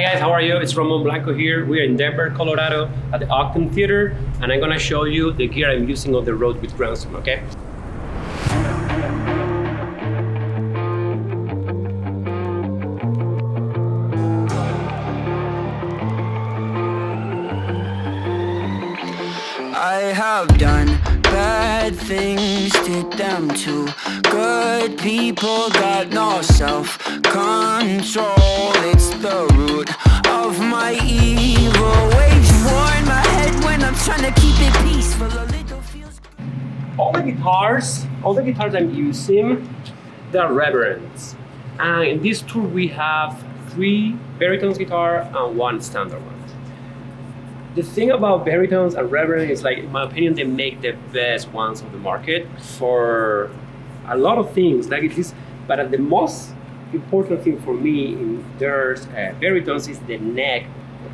guys, how are you? It's Ramon Blanco here. We are in Denver, Colorado at the Optimist Theater, and I'm gonna show you the gear I'm using on the road with Grandson, okay? I have done bad things, did them too. Good people got no self-control. It's the root of my evil ways. War in my head when I'm trying to keep it peaceful. A little feels. All the guitars I'm using, they're Reverends. And in this tour we have 3 baritones guitar and 1 standard one. The thing about baritones and Reverend is, like, in my opinion, they make the best ones on the market for a lot of things. Like it is, but the most important thing for me in their baritones is the neck.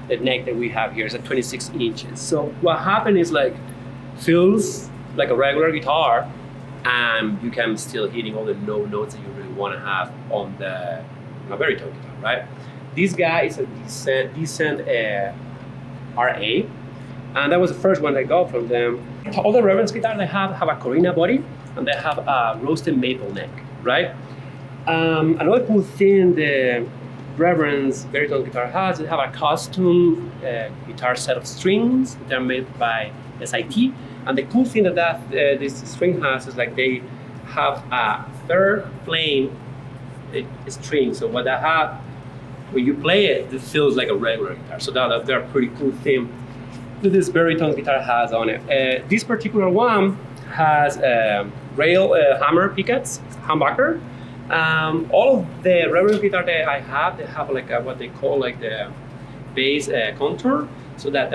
The neck that we have here is at 26 inches. So what happens is, like, feels like a regular guitar, and you can still hitting all the low notes that you really want to have on a baritone guitar, right? This guy is a decent RA, and that was the first one I got from them. All the Reverend guitars they have a Corina body, and they have a roasted maple neck, right? Another cool thing the Reverend's baritone guitar has, they have a custom guitar set of strings that are made by SIT, and the cool thing that this string has is, like, they have a 3rd plane string. So what they have, when you play it, it feels like a regular guitar. So they're a pretty cool thing that this baritone guitar has on it. This particular one has rail hammer pickets, humbucker. All of the Reverend guitar that I have, they have like what they call like the bass contour, so that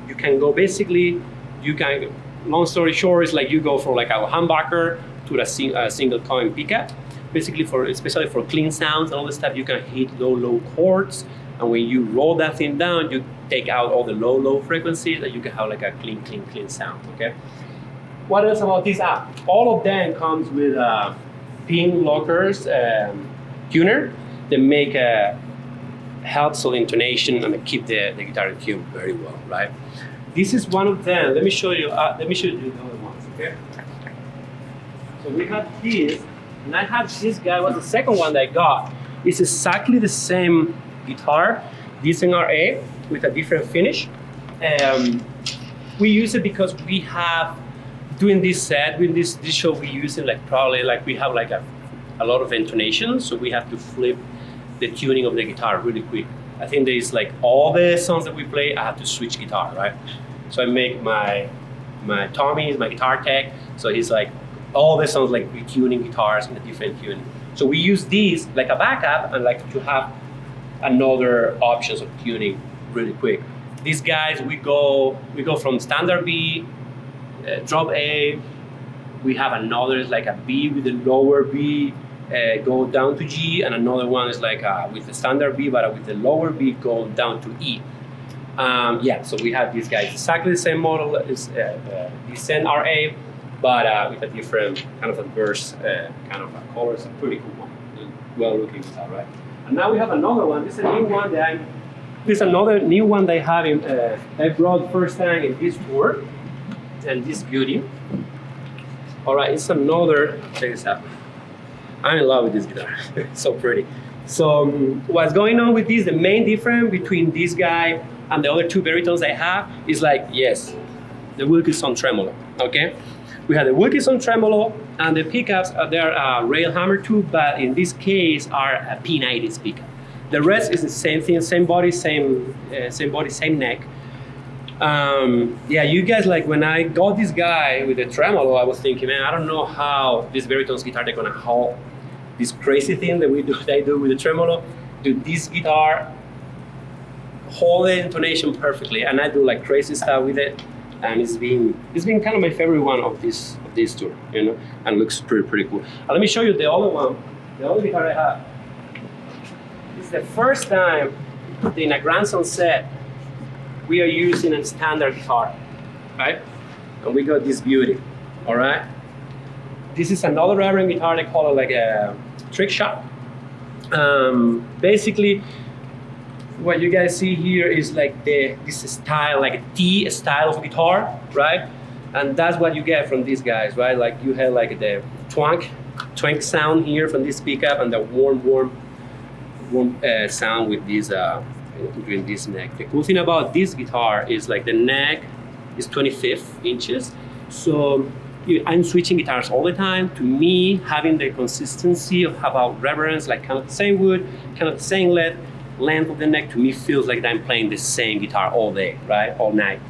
you can go basically, long story short, is like you go for like a humbucker to a single coin pickup. Basically, especially for clean sounds and all this stuff, you can hit low chords, and when you roll that thing down, you take out all the low frequencies, and you can have like a clean sound. Okay. What else about this app? All of them comes with pin lockers tuner that make help the intonation and keep the guitar in tune very well, right? This is one of them. Let me show you. The other ones. Okay. So we have this. And I have this guy, was the second one that I got. It's exactly the same guitar, decent RA with a different finish. We use it because we have, doing this set, with this show, we use it like probably like we have like a lot of intonation, so we have to flip the tuning of the guitar really quick. I think there's like all the songs that we play, I have to switch guitar, right? So I make my Tommy is my guitar tech, so he's like, all the sounds like retuning guitars in a different tune. So we use these like a backup and like to have another options of tuning really quick. These guys, we go from standard B, drop A, we have another is like a B with a lower B, go down to G, and another one is like with the standard B, but with the lower B, go down to E. Yeah, so we have these guys, exactly the same model, is Descent RA, but with a different kind of adverse kind of color. It's a pretty cool one, well looking guitar, right? And now we have another one. This is a new one that this is another new one they have in, I brought first time in this tour, and this beauty. All right, it's another, check this out. I'm in love with this guitar, it's so pretty. So what's going on with this, the main difference between this guy and the other 2 baritones I have is like, yes, the Wilkinson tremolo, okay? We have the Wilkinson tremolo, and the pickups they're rail hammer too, but in this case are a P90s pickup. The rest is the same thing, same body, same neck. Yeah, you guys, like when I got this guy with the tremolo, I was thinking, man, I don't know how this baritone's guitar they're gonna hold this crazy thing that they do with the tremolo. Do this guitar hold the intonation perfectly, and I do like crazy stuff with it. And it's been kind of my favorite one of this tour, you know, and looks pretty cool. Let me show you the other one, the other guitar I have. It's the first time in a Grandson set we are using a standard guitar, right? And we got this beauty, all right? This is another Reverend guitar, they call it like a Trickshot. Basically, what you guys see here is like this style, like a T style of guitar, right? And that's what you get from these guys, right? Like you have like the twang sound here from this pickup, and the warm sound with this between this neck. The cool thing about this guitar is like the neck is 25 inches, so I'm switching guitars all the time. To me, having the consistency of about Reverend, like kind of the same wood, kind of the same length of the neck, to me feels like I'm playing the same guitar all day, right? All night.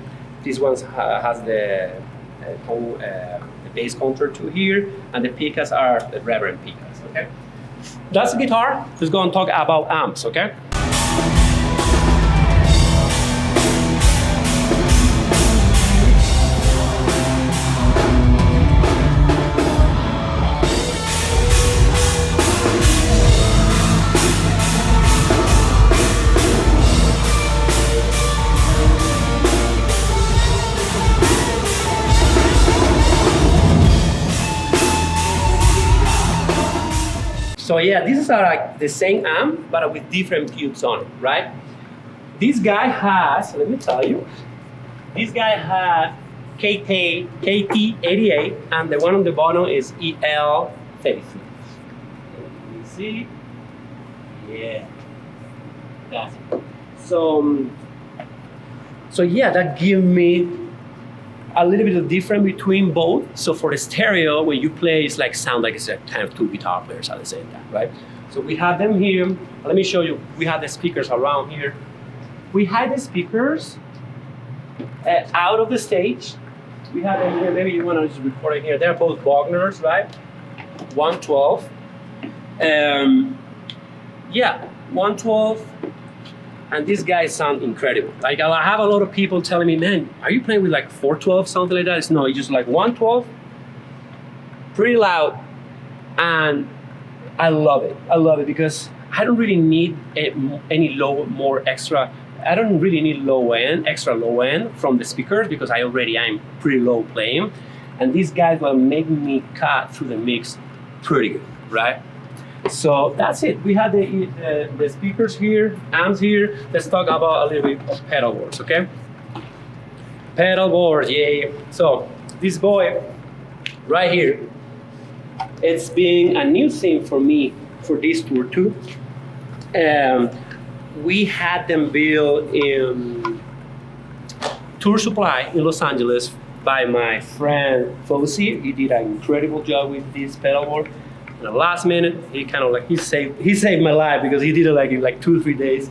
This one has the bass contour to here, and the pickups are the Reverend pickups, okay? That's the guitar. Let's go and talk about amps, okay? So yeah, these are like the same amp, but with different tubes on it, right? This guy has, let me tell you, this guy has KT88, and the one on the bottom is EL33. Let me see. Yeah, that's it. So yeah, that gives me a little bit of difference between both. So for the stereo, when you play, it's like sound like it's a kind of two guitar players at the same time, right? So we have them here. Let me show you. We have the speakers around here. We hide the speakers out of the stage. We have them here. Maybe you want to just record it here. They're both Bogners, right? 112. Yeah, 112. And these guys sound incredible. Like I have a lot of people telling me, man, are you playing with like 412, something like that? It's no, it's just like 112, pretty loud, and I love it. I love it because I don't really need any I don't really need extra low end from the speakers because I already am pretty low playing. And these guys will make me cut through the mix pretty good, right? So that's it. We have the speakers here, amps here. Let's talk about a little bit of pedal boards, okay? Pedal boards, yeah. So this boy right here, it's been a new thing for me for this tour too. We had them built in Tour Supply in Los Angeles by my friend Fosi. He did an incredible job with this pedal board. In the last minute, he kind of like he saved my life because he did it like in like 2-3 days.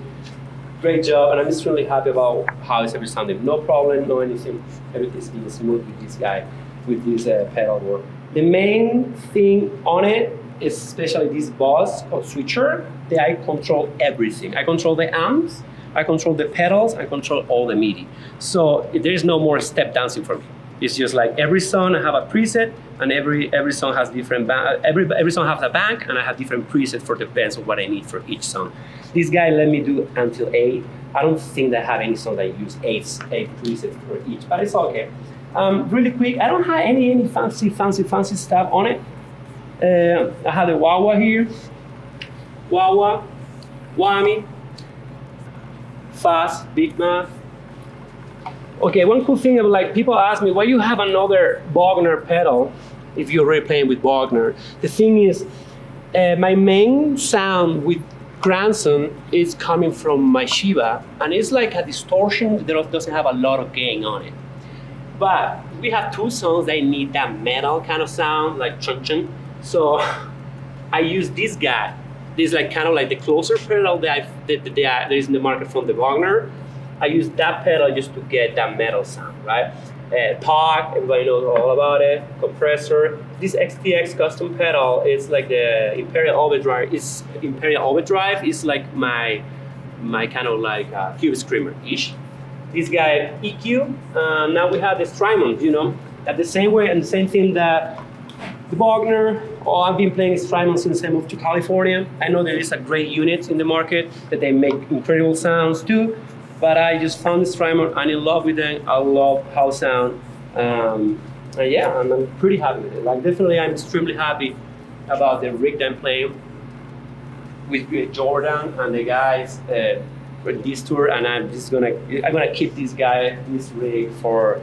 Great job, and I'm just really happy about how it's ever sounding. No problem, no anything. Everything's been smooth with this guy, with this pedal board. The main thing on it is especially this boss called switcher. That I control everything. I control the amps, I control the pedals, I control all the MIDI. So there is no more step dancing for me. It's just like every song I have a preset, and every song has different every song has a bank, and I have different presets for the bands of what I need for each song. This guy let me do until 8. I don't think that I have any song that use 8 presets for each, but it's okay. Really quick, I don't have any fancy stuff on it. I have the wah-wah here, wah-wah, whammy, fast, big math. Okay, one cool thing, like people ask me, why you have another Bogner pedal if you're already playing with Bogner? The thing is, my main sound with Grandson is coming from my Shiva, and it's like a distortion that doesn't have a lot of gain on it. But we have 2 songs that need that metal kind of sound, like chun-chun. So I use this guy. This is like kind of like the closer pedal that there is in the market from the Bogner. I use that pedal just to get that metal sound, right? POG, everybody knows all about it. Compressor. This XTX custom pedal is like the Imperial Overdrive. Imperial Overdrive is like my kind of like Cube Screamer-ish. This guy EQ. Now we have the Strymon, you know, at the same way and the same thing that the Bogner. Oh, I've been playing Strymon since I moved to California. I know there is a great unit in the market that they make incredible sounds too. But I just found the Strymon. I'm in love with them. I love how it sounds. And yeah, I'm pretty happy with it. Like definitely, I'm extremely happy about the rig that I'm playing. with Jordan and the guys for this tour, and I'm gonna keep this rig for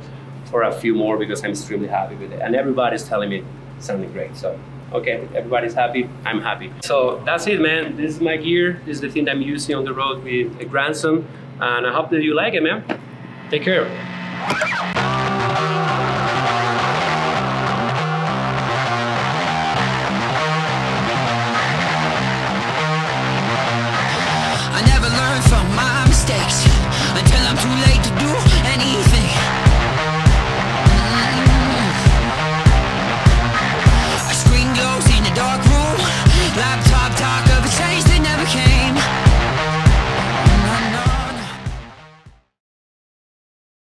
a few more because I'm extremely happy with it, and everybody's telling me it's sounding great. So okay, everybody's happy, I'm happy. So that's it, man. This is my gear. This is the thing that I'm using on the road with a grandson, and I hope that you like it, man. Take care.